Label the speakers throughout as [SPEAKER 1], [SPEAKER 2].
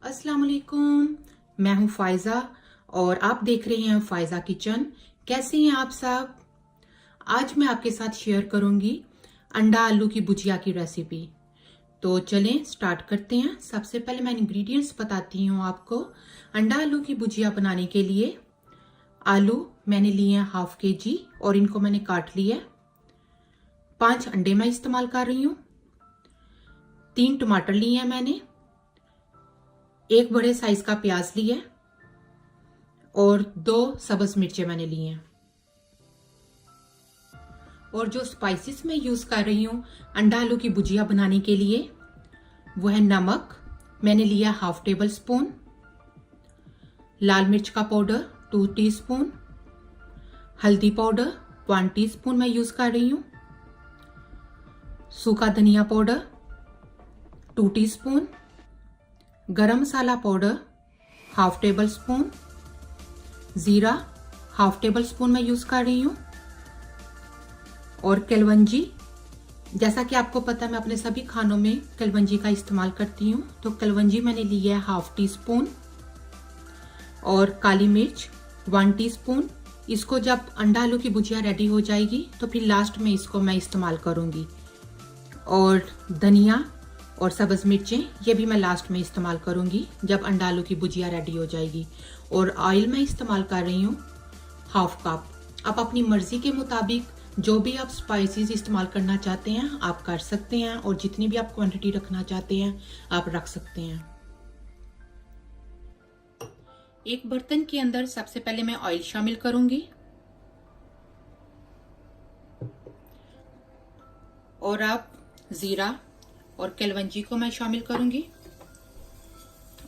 [SPEAKER 1] अस्सलाम वालेकुम। मैं हूं फायजा और आप देख रहे हैं फायजा किचन। कैसे हैं आप सब? आज मैं आपके साथ शेयर करूंगी अंडा आलू की भुजिया की रेसिपी। तो चलें स्टार्ट करते हैं। सबसे पहले मैं इंग्रेडिएंट्स बताती हूँ आपको। अंडा आलू की भुजिया बनाने के लिए आलू मैंने लिए हैं 1/2 kg और इनको मैंने काट लिया है। 5 अंडे मैं इस्तेमाल कर रही हूँ। 3 टमाटर लिए हैं मैंने। 1 बड़े साइज का प्याज लिया है और 2 सब्ज मिर्चें मैंने ली हैं। और जो स्पाइसेस मैं यूज कर रही हूँ अंडा आलू की भुजिया बनाने के लिए वो है नमक मैंने लिया 1/2 टेबल स्पून, लाल मिर्च का पाउडर 2 टीस्पून, हल्दी पाउडर 1 टीस्पून मैं यूज कर रही हूँ, सूखा धनिया पाउडर 2 टीस्पून, गरम मसाला पाउडर 1/2 टेबल स्पून, जीरा 1/2 टेबल स्पून मैं यूज कर रही हूँ, और कलवंजी। जैसा कि आपको पता है मैं अपने सभी खानों में कलवंजी का इस्तेमाल करती हूँ, तो कलवंजी मैंने ली है 1/2 टीस्पून, और काली मिर्च 1 टीस्पून। इसको जब अंडा आलू की भुजिया रेडी हो जाएगी तो फिर लास्ट में इसको मैं इस्तेमाल करूंगी। और धनिया और सब्ज मिर्चें ये भी मैं लास्ट में इस्तेमाल करूंगी जब अंडा आलू की भुजिया रेडी हो जाएगी। और ऑयल मैं इस्तेमाल कर रही हूँ 1/2 कप। आप अपनी मर्जी के मुताबिक जो भी आप स्पाइसेस इस्तेमाल करना चाहते हैं आप कर सकते हैं, और जितनी भी आप क्वांटिटी रखना चाहते हैं आप रख सकते हैं। एक बर्तन के अंदर सबसे पहले मैं ऑयल शामिल करूंगी और अब जीरा और कलवंजी को मैं शामिल करूंगी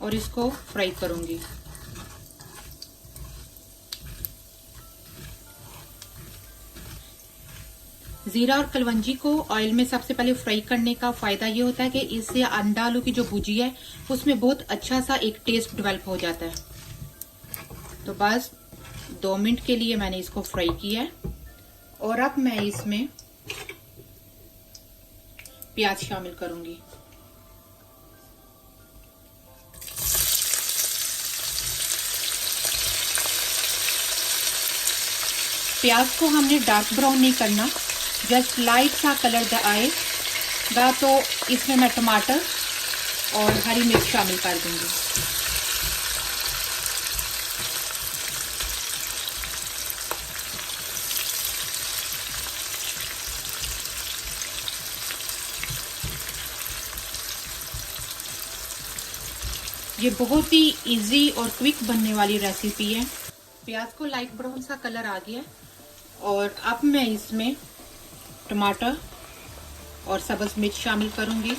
[SPEAKER 1] और इसको फ्राई करूंगी। जीरा और कलवंजी को ऑयल में सबसे पहले फ्राई करने का फायदा ये होता है कि इससे अंडा आलू की जो भुजिया है उसमें बहुत अच्छा सा एक टेस्ट डेवलप हो जाता है। तो बस 2 मिनट के लिए मैंने इसको फ्राई किया है और अब मैं इसमें प्याज शामिल करूंगी। प्याज को हमने डार्क ब्राउन नहीं करना, जस्ट लाइट सा कलर आएगा तो इसमें मैं टमाटर और हरी मिर्च शामिल कर दूंगी। ये बहुत ही इजी और क्विक बनने वाली रेसिपी है। प्याज को लाइट ब्राउन सा कलर आ गया और अब मैं इसमें टमाटर और सब्ज मिर्च शामिल करूंगी।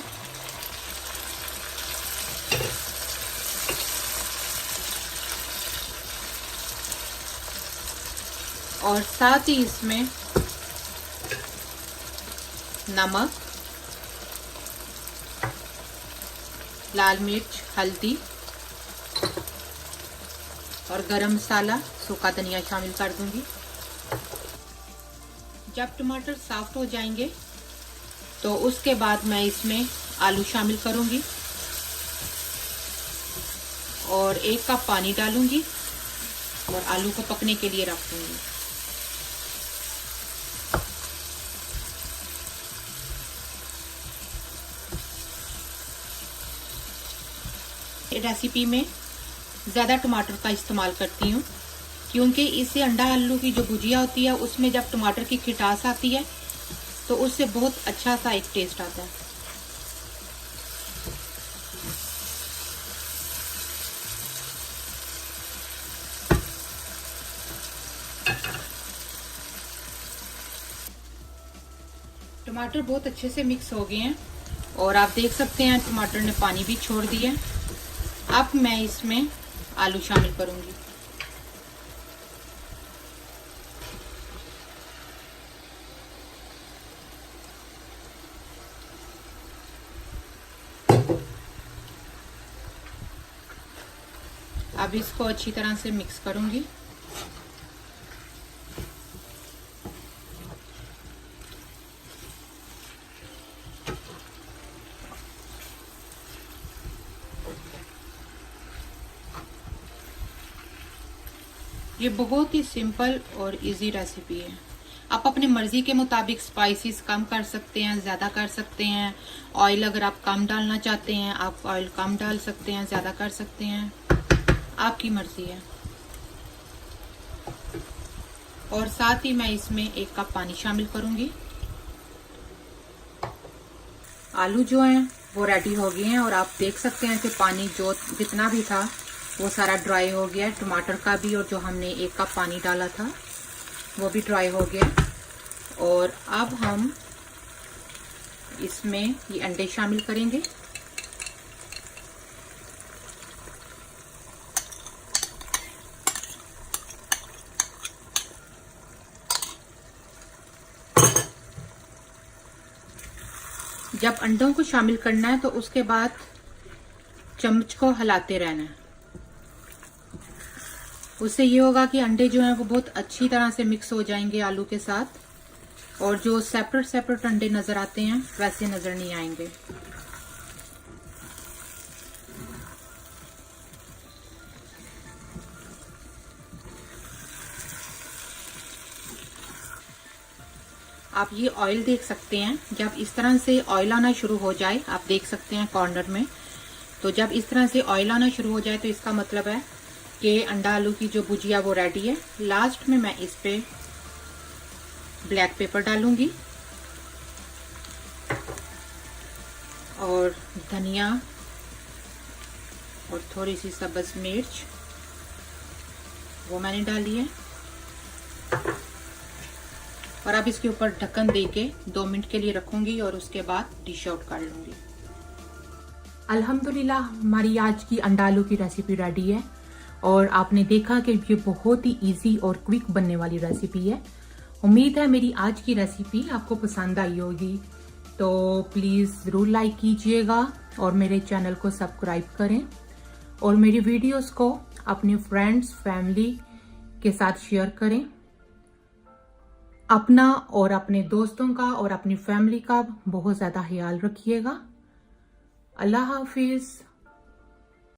[SPEAKER 1] और साथ ही इसमें नमक, लाल मिर्च, हल्दी और गरम मसाला, सूखा धनिया शामिल कर दूंगी। जब टमाटर सॉफ्ट हो जाएंगे तो उसके बाद मैं इसमें आलू शामिल करूंगी और 1 कप पानी डालूंगी और आलू को पकने के लिए रख दूंगी। रेसिपी में ज़्यादा टमाटर का इस्तेमाल करती हूँ क्योंकि इससे अंडा आलू की जो भुजिया होती है उसमें जब टमाटर की खिटास आती है तो उससे बहुत अच्छा सा एक टेस्ट आता है। टमाटर बहुत अच्छे से मिक्स हो गए हैं और आप देख सकते हैं टमाटर ने पानी भी छोड़ दिया है। अब मैं इसमें आलू शामिल करूंगी। अब इसको अच्छी तरह से मिक्स करूंगी। ये बहुत ही सिंपल और इजी रेसिपी है। आप अपनी मर्जी के मुताबिक स्पाइसेस कम कर सकते हैं, ज़्यादा कर सकते हैं। ऑयल अगर आप कम डालना चाहते हैं आप ऑयल कम डाल सकते हैं, ज़्यादा कर सकते हैं, आपकी मर्जी है। और साथ ही मैं इसमें 1 कप पानी शामिल करूंगी। आलू जो हैं वो रेडी हो गए हैं और आप देख सकते हैं कि पानी जो जितना भी था वो सारा ड्राई हो गया है, टमाटर का भी, और जो हमने 1 कप पानी डाला था वो भी ड्राई हो गया। और अब हम इसमें ये अंडे शामिल करेंगे। जब अंडों को शामिल करना है तो उसके बाद चम्मच को हिलाते रहना है। उससे ये होगा कि अंडे जो हैं वो बहुत अच्छी तरह से मिक्स हो जाएंगे आलू के साथ, और जो सेपरेट सेपरेट अंडे नजर आते हैं वैसे नजर नहीं आएंगे। आप ये ऑयल देख सकते हैं, जब इस तरह से ऑयल आना शुरू हो जाए, आप देख सकते हैं कॉर्नर में, तो जब इस तरह से ऑयल आना शुरू हो जाए तो इसका मतलब है कि अंडा आलू की जो भुजिया वो रेडी है। लास्ट में मैं इस पे ब्लैक पेपर डालूंगी और धनिया और थोड़ी सी सब्ज मिर्च वो मैंने डाली है। और अब इसके ऊपर ढक्कन देके 2 मिनट के लिए रखूंगी और उसके बाद डिश आउट कर लूंगी। अल्हम्दुलिल्लाह हमारी आज की अंडा आलू की रेसिपी रेडी है और आपने देखा कि ये बहुत ही इजी और क्विक बनने वाली रेसिपी है। उम्मीद है मेरी आज की रेसिपी आपको पसंद आई होगी, तो प्लीज़ ज़रूर लाइक कीजिएगा और मेरे चैनल को सब्सक्राइब करें और मेरी वीडियोस को अपने फ्रेंड्स फैमिली के साथ शेयर करें। अपना और अपने दोस्तों का और अपनी फैमिली का बहुत ज़्यादा ख्याल रखिएगा। अल्लाह हाफिज़।